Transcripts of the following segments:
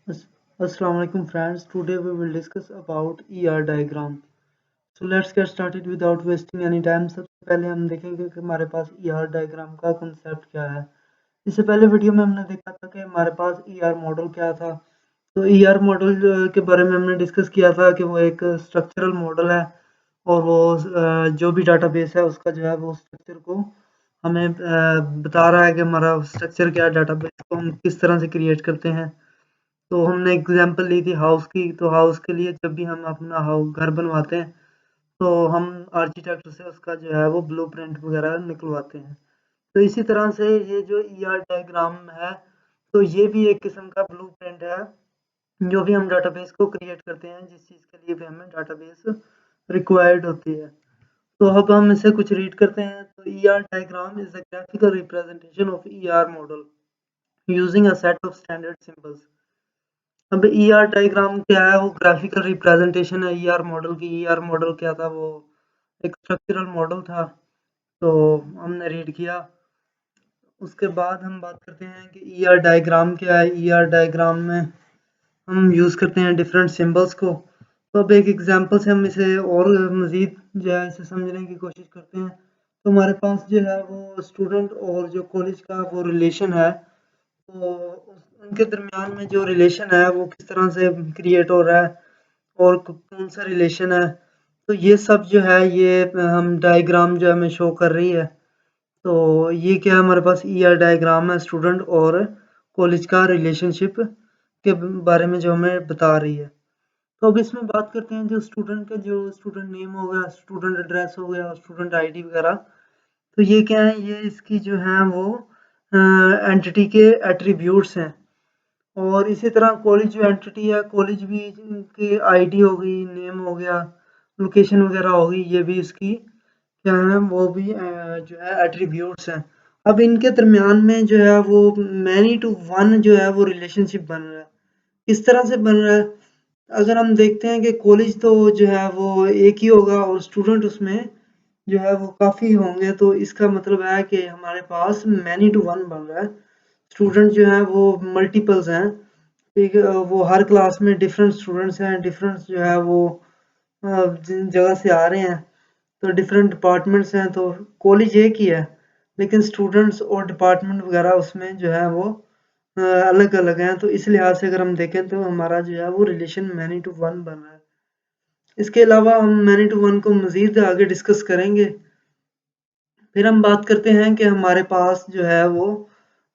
As- Assalamualaikum friends. Today we will discuss about ER diagram. So let's get started without wasting any time. सबसे पहले हम देखेंगे कि हमारे पास ER diagram का concept क्या है. इससे पहले वीडियो में हमने देखा था कि हमारे पास ER मॉडल क्या था. तो ER मॉडल के बारे में हमने डिस्कस किया था कि वो एक स्ट्रक्चरल मॉडल है और वो जो भी डाटाबेस है उसका जो है वो स्ट्रक्चर को हमें बता रहा है कि हमारा स्ट्रक्चर क्या है, डाटाबेस को हम किस तरह से क्रिएट करते हैं. तो हमने एग्जांपल ली थी हाउस की, तो हाउस के लिए जब भी हम अपना घर बनवाते हैं तो हम आर्किटेक्ट से उसका जो है वो ब्लूप्रिंट वगैरह निकलवाते हैं. तो इसी तरह से ये जो ईआर डायग्राम है, तो ये भी एक किस्म का ब्लूप्रिंट है जो भी हम डाटाबेस को क्रिएट करते हैं, जिस चीज़ के लिए भी हमें डाटाबेस रिक्वायर्ड होती है. तो अब हम इसे कुछ रीड करते हैं. तो ER diagram is a graphical representation of ER model using a set of standard symbols. अब ईआर डायग्राम क्या है? वो ग्राफिकल रिप्रेजेंटेशन है ईआर मॉडल की. ईआर मॉडल क्या था? वो एक स्ट्रक्चरल मॉडल था. तो हमने रीड किया. उसके बाद हम बात करते हैं कि ईआर डायग्राम क्या है. ईआर डायग्राम में हम यूज़ करते हैं डिफरेंट सिंबल्स को. तो अब एक एग्जांपल से हम इसे और मज़ीद जो है इसे समझने की कोशिश करते हैं. तो हमारे पास जो है वो स्टूडेंट और जो कॉलेज का वो रिलेशन है, तो उनके दरमियान में जो रिलेशन है वो किस तरह से क्रिएट हो रहा है और कौन सा रिलेशन है. तो ये सब जो है ये हम डायग्राम जो हमें शो कर रही है. तो ये क्या है? हमारे पास ईआर डायग्राम है स्टूडेंट और कॉलेज का रिलेशनशिप के बारे में जो हमें बता रही है. तो अब इसमें बात करते हैं जो स्टूडेंट का, जो स्टूडेंट नेम हो गया, स्टूडेंट एड्रेस हो गया, स्टूडेंट आईडी वगैरह. तो ये क्या है? ये इसकी जो है वो एंटिटी के एट्रीब्यूट्स हैं. और इसी तरह कॉलेज जो एंटिटी है, कॉलेज भी की आईडी हो गई, नेम हो गया, लोकेशन वगैरह हो गई, ये भी इसकी क्या है? वो भी जो है एट्रीब्यूट्स हैं. अब इनके दरमियान में जो है वो मैनी टू वन जो है वो रिलेशनशिप बन रहा है. किस तरह से बन रहा है? अगर हम देखते हैं कि कॉलेज तो जो है वो एक ही होगा और स्टूडेंट उसमें जो है वो काफ़ी होंगे, तो इसका मतलब है कि हमारे पास मैनी टू वन बन रहा है. स्टूडेंट जो है वो मल्टीपल्स हैं. ठीक है, वो हर क्लास में डिफरेंट स्टूडेंट्स हैं, डिफरेंट जो है वो जिन जगह से आ रहे हैं, तो डिफरेंट डिपार्टमेंट्स हैं. तो कॉलेज एक ही है लेकिन स्टूडेंट्स और डिपार्टमेंट वगैरह उसमें जो है वो अलग अलग हैं. तो इस लिहाज से अगर हम देखें तो हमारा जो है वो रिलेशन मैनी टू वन बन रहा है. इसके अलावा हम मैनी टू वन को मज़ीद आगे डिस्कस करेंगे. फिर हम बात करते हैं कि हमारे पास जो है वो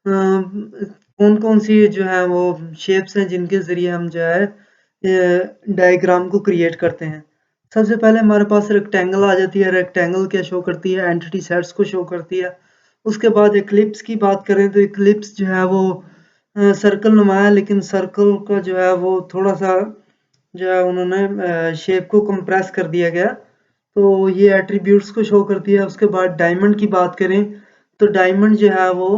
कौन-कौन सी जो है वो शेप्स हैं जिनके ज़रिए हम जो है डायग्राम को क्रिएट करते हैं. सबसे पहले हमारे पास रेक्टेंगल आ जाती है. रेक्टेंगल क्या शो करती है? एंटिटी सेट्स को शो करती है. उसके बाद एक्लिप्स की बात करें तो एक्लिप्स जो है वो सर्कल नुमा है, लेकिन सर्कल का जो है वो थोड़ा-सा जो है उन्होंने शेप को कंप्रेस कर दिया गया. तो ये एट्रीब्यूट्स को शो करती है. उसके बाद डायमंड की बात करें तो डायमंड जो है वो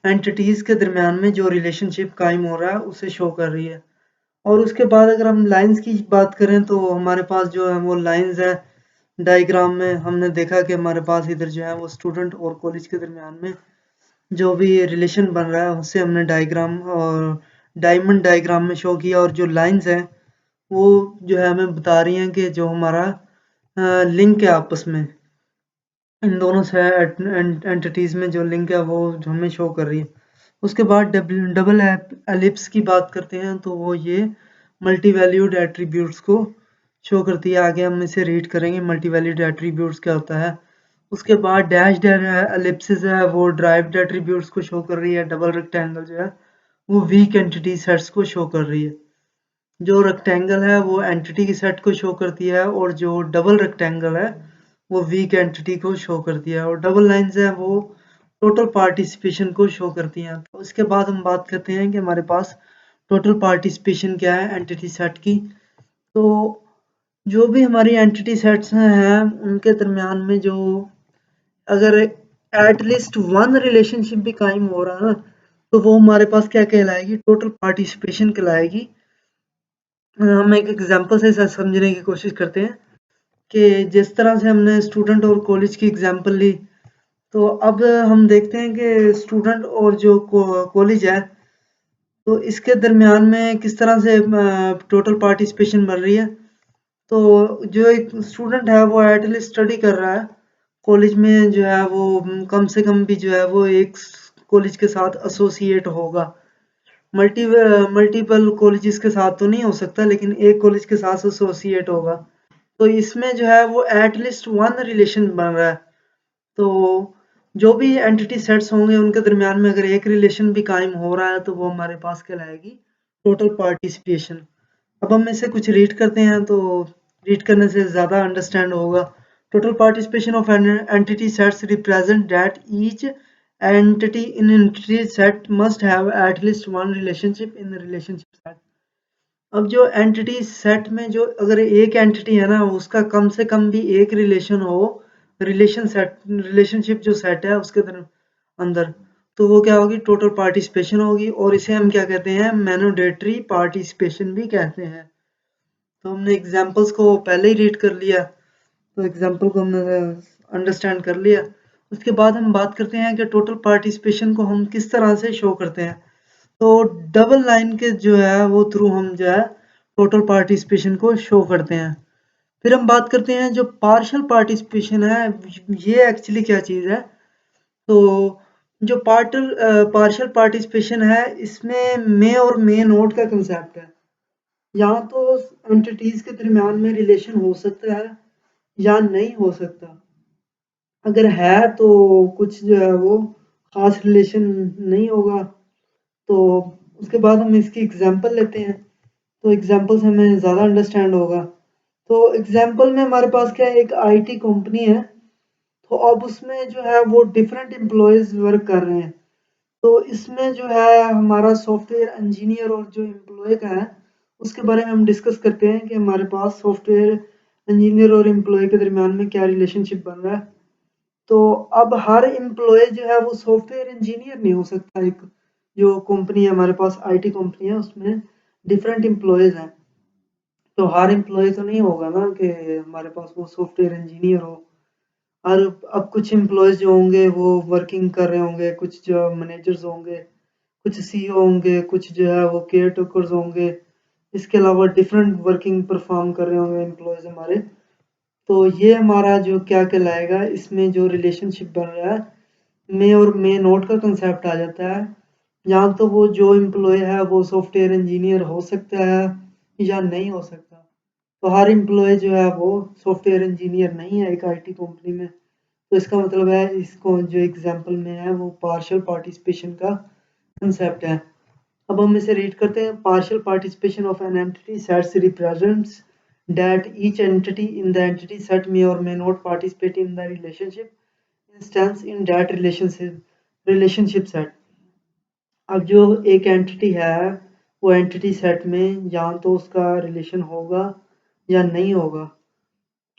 एंटिटीज़ के दरमियान में जो रिलेशनशिप कायम हो रहा है उसे शो कर रही है. और उसके बाद अगर हम लाइंस की बात करें तो हमारे पास जो है वो लाइंस है. डायग्राम में हमने देखा कि हमारे पास इधर जो है वो स्टूडेंट और कॉलेज के दरमियान में जो भी रिलेशन बन रहा है उससे हमने डायग्राम और डायमंड डायग्राम में शो किया. और जो लाइंस हैं वो जो है हमें बता रही हैं कि जो हमारा लिंक है आपस में, इन दोनों से एंटिटीज़ में जो लिंक है वो जो हमें शो कर रही है. उसके बाद डबल एलिप्स की बात करते हैं तो वो ये मल्टी वैल्यूड एट्रीब्यूट्स को शो करती है. आगे हम इसे रीड करेंगे मल्टी वैल्यूड एट्रीब्यूट्स क्या होता है. उसके बाद डैश्ड एलिप्सिस है वो ड्राइव्ड एट्रीब्यूट्स को शो कर रही है. डबल रेक्टेंगल जो है वो वीक एंटिटी सेट्स को शो कर रही है. जो रेक्टेंगल है वो एंटिटी की सेट को शो करती है और जो डबल रेक्टेंगल है वो वीक एंटिटी को शो करती है. और डबल लाइंस है वो टोटल पार्टिसिपेशन को शो करती हैं. तो इसके बाद हम बात करते हैं कि हमारे पास टोटल पार्टिसिपेशन क्या है एंटिटी सेट की. तो जो भी हमारी एंटिटी सेट्स हैं उनके दरमियान में जो अगर एटलीस्ट वन रिलेशनशिप भी कायम हो रहा है ना, तो वो हमारे पास क्या कहलाएगी? टोटल पार्टिसिपेशन कहलाएगी. हम एक एग्जांपल से इसे समझने की कोशिश करते हैं कि जिस तरह से हमने स्टूडेंट और कॉलेज की एग्जांपल ली, तो अब हम देखते हैं कि स्टूडेंट और जो कॉलेज है तो इसके दरमियान में किस तरह से टोटल पार्टिसिपेशन बढ़ रही है। तो जो एक स्टूडेंट है वो एटलीस्ट स्टडी कर रहा है कॉलेज में, जो है वो कम से कम भी जो है वो एक कॉलेज के साथ एसोसिएट होगा। मल्टी मल्टीपल कॉलेजेस के साथ तो नहीं हो सकता, लेकिन एक कॉलेज के साथ एसोसिएट होगा। तो इसमें जो है वो एटलीस्ट वन रिलेशन बन रहा है। तो जो भी एंटिटी सेट्स होंगे उनके दरमियान में अगर एक रिलेशन भी कायम हो रहा है तो वो हमारे पास कहलाएगी टोटल पार्टिसिपेशन। अब हम इसे कुछ रीड करते हैं तो रीड करने से ज़्यादा अंडरस्टैंड होगा। Total participation of an entity sets represent that each entity in entity set must have at least one relationship in the relationship set। अब जो एंटिटी सेट में जो अगर एक एंटिटी है ना उसका कम से कम भी एक रिलेशन हो, रिलेशनशिप जो सेट है उसके अंदर, तो वो क्या होगी, टोटल पार्टिसिपेशन होगी। और इसे हम क्या कहते हैं, मैनोडेटरी पार्टिसिपेशन भी कहते हैं। तो हमने एग्जांपल्स को पहले ही रीड कर लिया, तो एग्जांपल को हमने अंडरस्टैंड कर लिया। उसके बाद हम बात करते हैं कि टोटल पार्टिसिपेशन को हम किस तरह से शो करते हैं। तो डबल लाइन के जो है वो थ्रू हम जो है टोटल पार्टिसिपेशन को शो करते हैं। फिर हम बात करते हैं जो पार्शियल पार्टिसिपेशन है, ये एक्चुअली क्या चीज़ है। तो जो पार्शियल पार्टिसिपेशन है इसमें मे और मे नोट का कंसेप्ट है। यहाँ तो एंटिटीज के दरमियान में रिलेशन हो सकता है या नहीं हो सकता। अगर है तो कुछ जो है वो खास रिलेशन नहीं होगा। तो उसके बाद हम इसकी एग्जांपल लेते हैं, तो एग्जांपल से हमें ज़्यादा अंडरस्टैंड होगा। तो एग्जांपल में हमारे पास क्या है, एक आईटी कंपनी है। तो अब उसमें जो है वो डिफरेंट एम्प्लॉयज़ वर्क कर रहे हैं। तो इसमें जो है हमारा सॉफ्टवेयर इंजीनियर और जो एम्प्लॉय का है उसके बारे में हम डिस्कस करते हैं कि हमारे पास सॉफ्टवेयर इंजीनियर और एम्प्लॉय के दरमियान में क्या रिलेशनशिप बन रहा है। तो अब हर एम्प्लॉय जो है वो सॉफ्टवेयर इंजीनियर नहीं हो सकता। एक जो कंपनी है हमारे पास आईटी कंपनी है उसमें डिफरेंट एम्प्लॉयज हैं। तो हर एम्प्लॉय तो नहीं होगा ना कि हमारे पास वो सॉफ्टवेयर इंजीनियर हो। और अब कुछ एम्प्लॉयज जो होंगे वो वर्किंग कर रहे होंगे, कुछ जो मैनेजर्स होंगे, कुछ सीईओ होंगे, कुछ जो है वो केयर टेकर्स होंगे। इसके अलावा डिफरेंट वर्किंग परफॉर्म कर रहे होंगे एम्प्लॉयज हमारे। तो ये हमारा जो क्या कहलाएगा, इसमें जो रिलेशनशिप बन रहा है मे और मे नोट का कंसेप्ट आ जाता है। या तो वो जो एम्प्लॉय है वो सॉफ्टवेयर इंजीनियर हो सकता है या नहीं हो सकता। तो हर एम्प्लॉय जो है वो सॉफ्टवेयर इंजीनियर नहीं है एक आईटी कंपनी में। तो इसका मतलब है इसको जो एग्जांपल में है वो पार्शियल पार्टिसिपेशन का कंसेप्ट है। अब हम इसे रीड करते हैं। Partial participation of an entity sets represents that each entity in the entity set may or may not participate in the relationship instance in that relationship set। अब जो एक एंटिटी है वो एंटिटी सेट में या तो उसका रिलेशन होगा या नहीं होगा।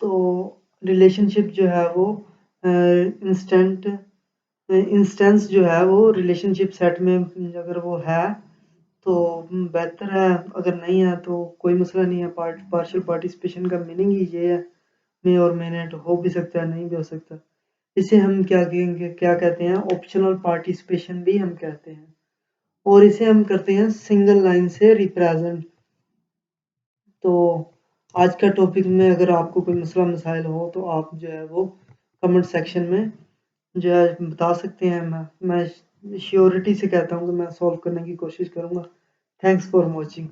तो रिलेशनशिप जो है वो इंस्टेंट इंस्टेंस जो है वो रिलेशनशिप सेट में अगर वो है तो बेहतर है, अगर नहीं है तो कोई मसला नहीं है। पार्शियल पार्टिसिपेशन का मीनिंग ही ये है, मे और मे नॉट हो भी सकता है, नहीं भी हो सकता। इसे हम क्या कहेंगे, क्या कहते हैं, ऑप्शनल पार्टिसिपेशन भी हम कहते हैं। और इसे हम करते हैं सिंगल लाइन से रिप्रेजेंट। तो आज का टॉपिक में अगर आपको कोई मसला मसाइल हो तो आप जो है वो कमेंट सेक्शन में जो है बता सकते हैं। मैं श्योरिटी से कहता हूँ कि मैं सॉल्व करने की कोशिश करूँगा। Thanks for watching.